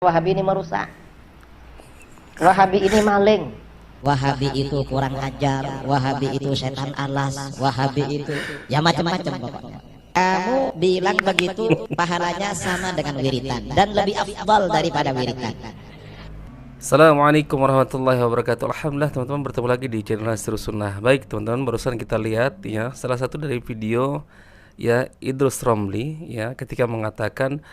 Wahabi ini merusak. Wahabi ini maling. Wahabi itu kurang ajar, Wahabi itu setan alas, Wahabi itu ya macam-macam pokoknya. Kamu bilang begitu pahalanya sama dengan wiritan dan lebih afdal daripada wiritan. Assalamualaikum warahmatullahi wabarakatuh. Alhamdulillah teman-teman, bertemu lagi di channel Nasrus Sunnah. Baik teman-teman, barusan kita lihat ya salah satu dari video ya Idrus Romli ya ketika mengatakan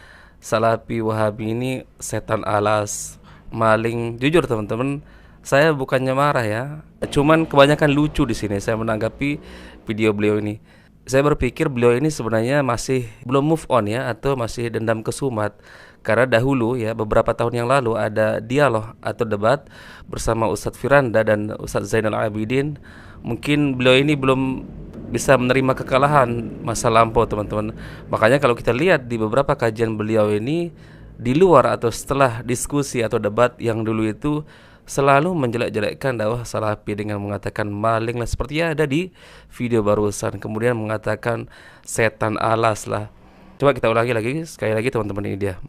Salafi Wahabi ini setan alas, maling. Jujur teman-teman, saya bukannya marah ya, cuman kebanyakan lucu di sini saya menanggapi video beliau ini. Saya berpikir beliau ini sebenarnya masih belum move on ya, atau masih dendam kesumat. Karena dahulu ya, beberapa tahun yang lalu ada dialog atau debat bersama Ustadz Firanda dan Ustadz Zainal Abidin. Mungkin beliau ini belum bisa menerima kekalahan masa lampau teman-teman. Makanya kalau kita lihat di beberapa kajian beliau ini, di luar atau setelah diskusi atau debat yang dulu itu, selalu menjelek-jelekkan dakwah Salafi dengan mengatakan maling lah, seperti yang ada di video barusan. Kemudian mengatakan setan alas lah. Coba kita ulangi lagi sekali lagi teman-teman, ini dia.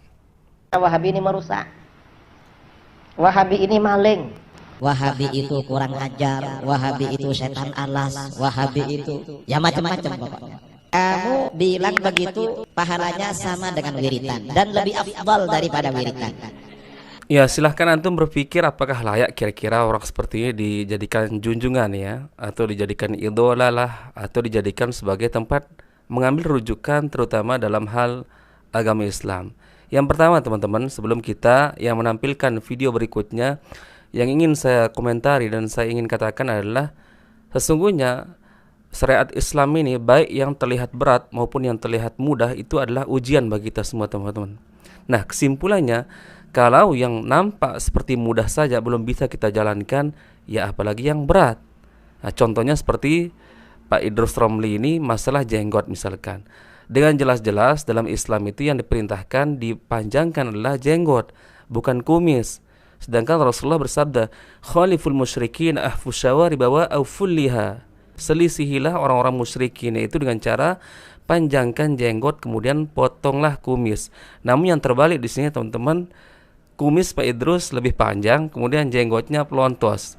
Wahabi ini merusak. Wahabi ini maling. Wahabi itu kurang ajar, Wahabi itu setan alas, Wahabi itu ya macam-macam pokoknya. Kamu bilang begitu pahalanya sama dengan wiritan dan lebih afdal daripada wiritan. Ya, silahkan antum berpikir apakah layak kira-kira orang seperti ini dijadikan junjungan ya, atau dijadikan idola lah, atau dijadikan sebagai tempat mengambil rujukan terutama dalam hal agama Islam. Yang pertama teman-teman, sebelum kita yang menampilkan video berikutnya, yang ingin saya komentari dan saya ingin katakan adalah sesungguhnya syariat Islam ini baik yang terlihat berat maupun yang terlihat mudah itu adalah ujian bagi kita semua teman-teman. Nah, kesimpulannya, kalau yang nampak seperti mudah saja belum bisa kita jalankan, ya apalagi yang berat. Nah, contohnya seperti Pak Idrus Romli ini, masalah jenggot misalkan. Dengan jelas-jelas dalam Islam itu yang diperintahkan dipanjangkan adalah jenggot, bukan kumis. Sedangkan Rasulullah bersabda, khaliful musyrikin ahfus syawari bawa aufulliha. Selisihilah orang-orang musyrikin, itu dengan cara panjangkan jenggot kemudian potonglah kumis. Namun yang terbalik di sini teman-teman, kumis Pak Idrus lebih panjang, kemudian jenggotnya pelontos.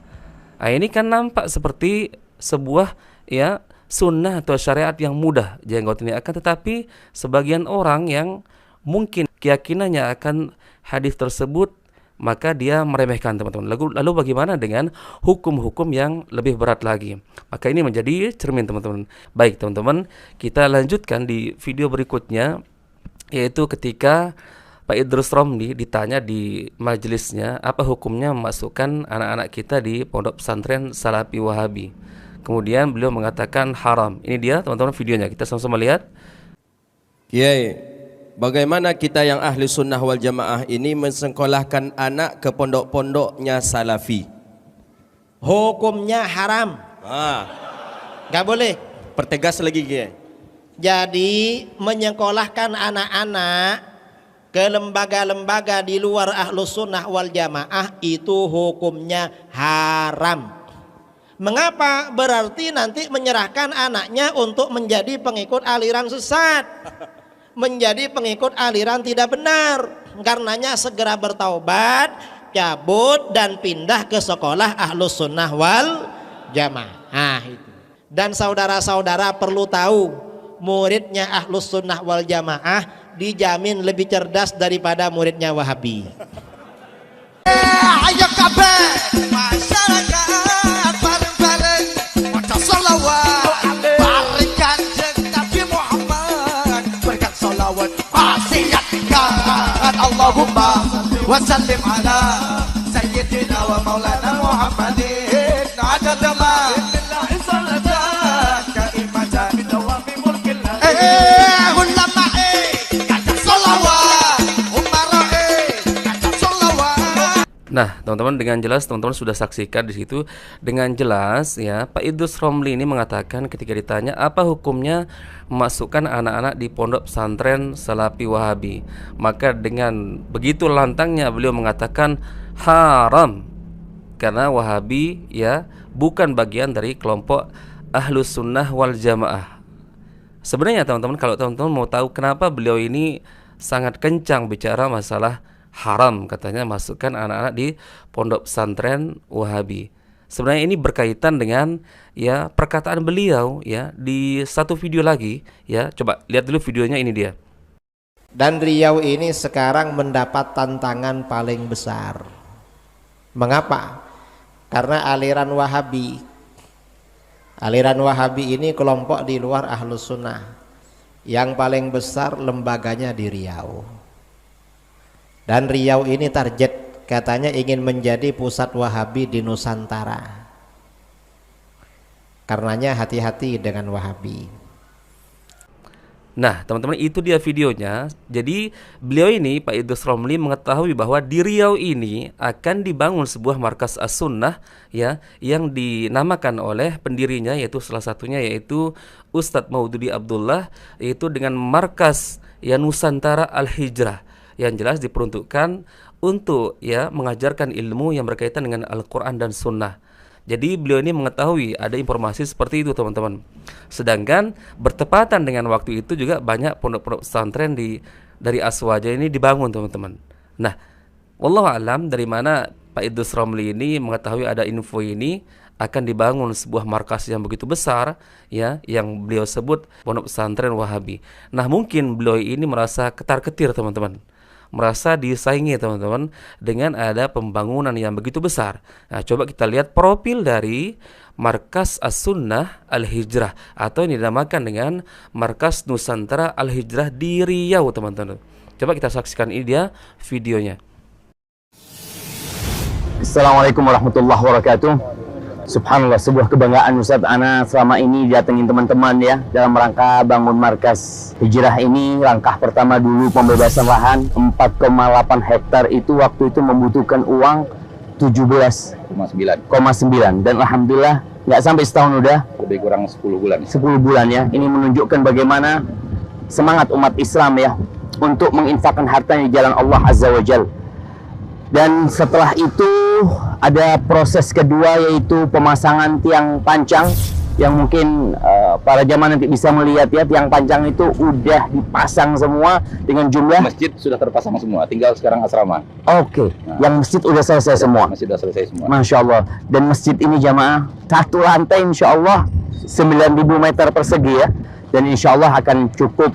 Nah, ini kan nampak seperti sebuah ya sunnah atau syariat yang mudah jenggot ini, akan tetapi sebagian orang yang mungkin keyakinannya akan hadis tersebut, maka dia meremehkan teman-teman. Lalu bagaimana dengan hukum-hukum yang lebih berat lagi? Maka ini menjadi cermin teman-teman. Baik teman-teman, kita lanjutkan di video berikutnya, yaitu ketika Pak Idrus Romli ditanya di majelisnya, apa hukumnya memasukkan anak-anak kita di pondok pesantren Salafi Wahabi. Kemudian beliau mengatakan haram. Ini dia teman-teman videonya, kita sama-sama lihat. Kiai, bagaimana kita yang ahli sunnah wal jamaah ini mensekolahkan anak ke pondok-pondoknya Salafi? Hukumnya haram. Gak boleh. Pertegas lagi Kiai. Jadi menyekolahkan anak-anak ke lembaga-lembaga di luar ahlus sunnah wal jamaah itu hukumnya haram. Mengapa? Berarti nanti menyerahkan anaknya untuk menjadi pengikut aliran sesat, menjadi pengikut aliran tidak benar. Karenanya segera bertaubat, cabut dan pindah ke sekolah ahlus sunnah wal jamaah itu. Dan saudara-saudara perlu tahu, muridnya ahlus sunnah wal jamaah dijamin lebih cerdas daripada muridnya Wahabi. Ayo kabeh masyarakat bareng-bareng maca sholawat bareng Kanjeng Nabi Muhammad, berkat sholawat wasiatkan Allahumma wa sallim ala sayyidina wa maulana Muhammadin adad ma lillahi salatan kaimatan bidawami mulkillah ulama kata sholawat umarae kata sholawat. Nah, teman-teman, dengan jelas teman-teman sudah saksikan di situ dengan jelas ya, Pak Idrus Romli ini mengatakan ketika ditanya apa hukumnya memasukkan anak-anak di pondok pesantren Salafi Wahabi, maka dengan begitu lantangnya beliau mengatakan haram, karena Wahabi ya bukan bagian dari kelompok Ahlus Sunnah wal Jamaah. Sebenarnya teman-teman, kalau teman-teman mau tahu kenapa beliau ini sangat kencang bicara masalah haram katanya masukkan anak-anak di pondok pesantren Wahabi. Sebenarnya ini berkaitan dengan ya perkataan beliau ya di satu video lagi ya. Coba lihat dulu videonya, ini dia. Dan Riau ini sekarang mendapat tantangan paling besar. Mengapa? Karena aliran Wahabi ini kelompok di luar Ahlus Sunnah. Yang paling besar lembaganya di Riau. Dan Riau ini target, katanya ingin menjadi pusat Wahabi di Nusantara. Karenanya hati-hati dengan Wahabi. Nah, teman-teman, itu dia videonya. Jadi beliau ini, Pak Idrus Romli, mengetahui bahwa di Riau ini akan dibangun sebuah markas As-Sunnah ya, yang dinamakan oleh pendirinya, yaitu salah satunya yaitu Ustadz Maududi Abdullah, yaitu dengan markas ya Nusantara Al-Hijrah, yang jelas diperuntukkan untuk ya mengajarkan ilmu yang berkaitan dengan Al-Quran dan Sunnah. Jadi beliau ini mengetahui ada informasi seperti itu, teman-teman. Sedangkan bertepatan dengan waktu itu juga banyak pondok-pondok pesantren dari Aswaja ini dibangun, teman-teman. Nah, wallahu alam dari mana Pak Idrus Romli ini mengetahui ada info ini akan dibangun sebuah markas yang begitu besar ya, yang beliau sebut pondok pesantren Wahabi. Nah, mungkin beliau ini merasa ketar-ketir, teman-teman, merasa disaingi, teman-teman, dengan ada pembangunan yang begitu besar. Nah, coba kita lihat profil dari Markas As-Sunnah Al-Hijrah, atau ini dinamakan dengan Markas Nusantara Al-Hijrah di Riau, teman-teman. Coba kita saksikan, ini dia videonya. Assalamualaikum warahmatullahi wabarakatuh. Subhanallah, sebuah kebanggaan Ustadz ana selama ini datengin teman-teman ya dalam rangka bangun markas hijrah ini. Langkah pertama dulu pembebasan lahan 4,8 hektar itu waktu itu membutuhkan uang 17,9 dan alhamdulillah nggak sampai setahun udah lebih kurang 10 bulan. 10 bulan ya. Ini menunjukkan bagaimana semangat umat Islam ya untuk menginfakkan hartanya di jalan Allah Azza wa Jalla. Dan setelah itu ada proses kedua, yaitu pemasangan tiang pancang yang mungkin para jamaah nanti bisa melihat ya. Tiang pancang itu udah dipasang semua dengan jumlah, Masjid sudah terpasang semua, tinggal sekarang asrama. Oke. Nah, yang masjid udah selesai semua. Masjid sudah selesai semua. Masya Allah. Dan masjid ini jamaah satu lantai insya Allah 9.000 meter persegi ya. Dan insya Allah akan cukup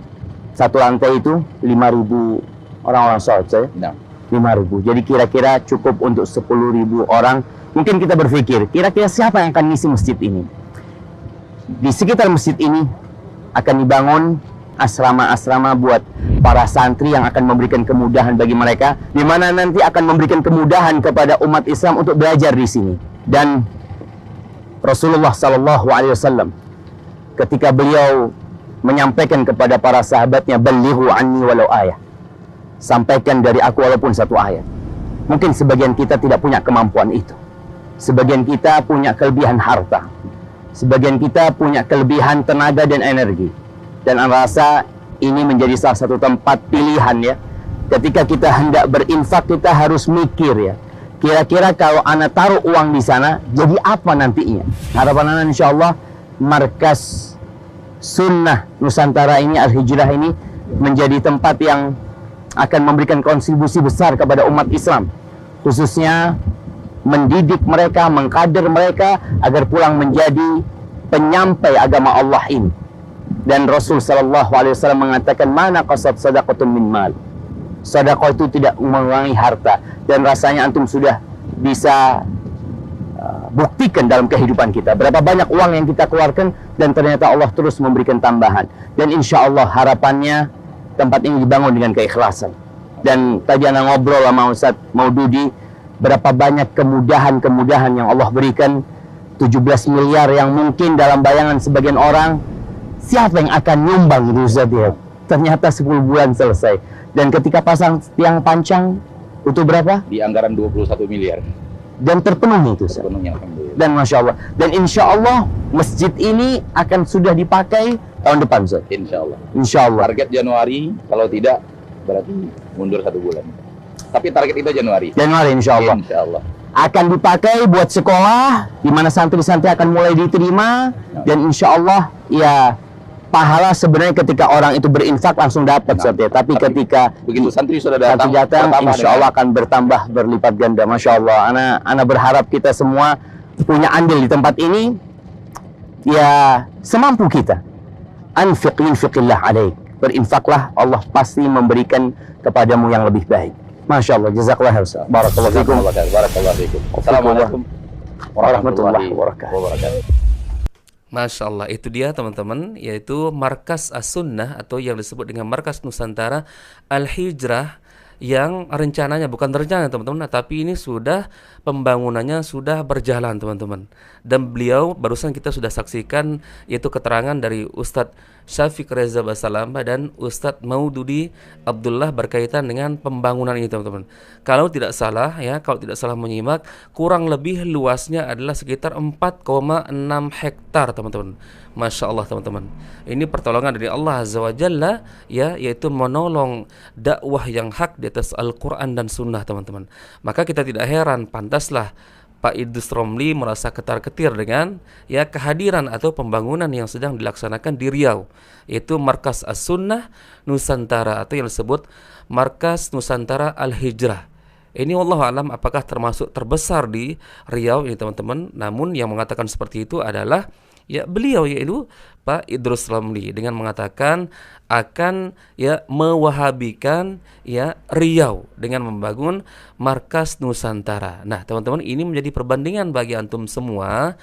satu lantai itu 5.000 orang-orang sholat saya. Nah, 5.000. Jadi kira-kira cukup untuk 10.000 orang. Mungkin kita berpikir, kira-kira siapa yang akan ngisi masjid ini? Di sekitar masjid ini akan dibangun asrama-asrama buat para santri yang akan memberikan kemudahan bagi mereka, di mana nanti akan memberikan kemudahan kepada umat Islam untuk belajar di sini. Dan Rasulullah SAW ketika beliau menyampaikan kepada para sahabatnya, "Ballighu anni walau ayah." Sampaikan dari aku walaupun satu ayat. Mungkin sebagian kita tidak punya kemampuan itu. Sebagian kita punya kelebihan harta. Sebagian kita punya kelebihan tenaga dan energi. Dan ana rasa ini menjadi salah satu tempat pilihan ya. Ketika kita hendak berinfak, kita harus mikir ya. Kira-kira kalau ana taruh uang di sana, jadi apa nantinya? Harapan ana insyaallah markas Sunnah Nusantara ini, Al-Hijrah ini, menjadi tempat yang akan memberikan kontribusi besar kepada umat Islam, khususnya mendidik mereka, mengkader mereka agar pulang menjadi penyampai agama Allah ini. Dan Rasul sallallahu alaihi wasallam mengatakan, "Mana qasad sadaqatun min mal." Sedekah itu tidak mengurangi harta, dan rasanya antum sudah bisa buktikan dalam kehidupan kita berapa banyak uang yang kita keluarkan dan ternyata Allah terus memberikan tambahan. Dan insya Allah harapannya tempat ini dibangun dengan keikhlasan. Dan tadi anak ngobrol sama Ustadz Maududi, berapa banyak kemudahan-kemudahan yang Allah berikan. 17 miliar yang mungkin dalam bayangan sebagian orang, siapa yang akan nyumbang itu Ustadz ya? Ternyata 10 bulan selesai. Dan ketika pasang tiang pancang, itu berapa? di anggaran 21 miliar. Dan terpenuhi itu Ustadz. Sepenuhnya alhamdulillah. Dan Masya Allah. Dan insya Allah masjid ini akan sudah dipakai tahun depan Ustaz. Insya Allah. Insya Allah. Target Januari, kalau tidak berarti mundur 1 bulan. Tapi target itu Januari. Januari insya Allah. Insya Allah. Akan dipakai buat sekolah, di mana santri-santri akan mulai diterima. Dan insya Allah ya pahala sebenarnya ketika orang itu berinfak langsung dapat Ustaz ya. Tapi ketika begitu santri sudah satu datang, datang, bertambah insya Allah akan bertambah berlipat ganda. Masya Allah. Ana berharap kita semua punya andil di tempat ini. Ya semampu kita. Anfiq yunfiqillah alaik. Berinfaklah, Allah pasti memberikan kepadamu yang lebih baik. Masya Allah. Jazakallah Ustaz. Barakallahu fikum. Barakallahu fikum. Assalamualaikum warahmatullahi wabarakatuh. Masya Allah, itu dia teman-teman, yaitu Markas As-Sunnah atau yang disebut dengan Markas Nusantara Al-Hijrah, yang rencananya, bukan rencana teman-teman, tapi ini sudah pembangunannya sudah berjalan teman-teman. Dan beliau barusan kita sudah saksikan yaitu keterangan dari Ustadz Syafiq Reza Basalamba dan Ustadz Maududi Abdullah berkaitan dengan pembangunan ini teman-teman. Kalau tidak salah menyimak, kurang lebih luasnya adalah sekitar 4,6 hektar teman-teman. Masya Allah teman-teman. Ini pertolongan dari Allah Azza wa Jalla ya, yaitu menolong dakwah yang hak di atas Al-Quran dan Sunnah teman-teman. Maka kita tidak heran, pantaslah Pak Idrus Romli merasa ketar-ketir dengan ya kehadiran atau pembangunan yang sedang dilaksanakan di Riau, yaitu Markas As-Sunnah Nusantara atau yang disebut Markas Nusantara Al-Hijrah. Ini wallahu alam apakah termasuk terbesar di Riau ini teman-teman. Namun yang mengatakan seperti itu adalah ya beliau, yaitu Pak Idrus Romli, dengan mengatakan akan ya mewahabikan ya Riau dengan membangun Markas Nusantara. Nah teman-teman, ini menjadi perbandingan bagi antum semua.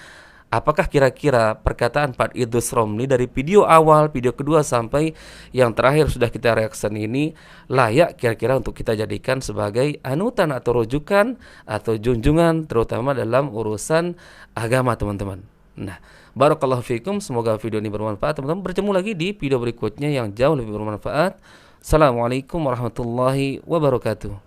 Apakah kira-kira perkataan Pak Idrus Romli dari video awal, video kedua sampai yang terakhir sudah kita reaksikan ini layak kira-kira untuk kita jadikan sebagai anutan atau rujukan atau junjungan terutama dalam urusan agama teman-teman. Nah, barakallahu fikum, semoga video ini bermanfaat teman-teman. Bertemu lagi di video berikutnya yang jauh lebih bermanfaat. Assalamualaikum warahmatullahi wabarakatuh.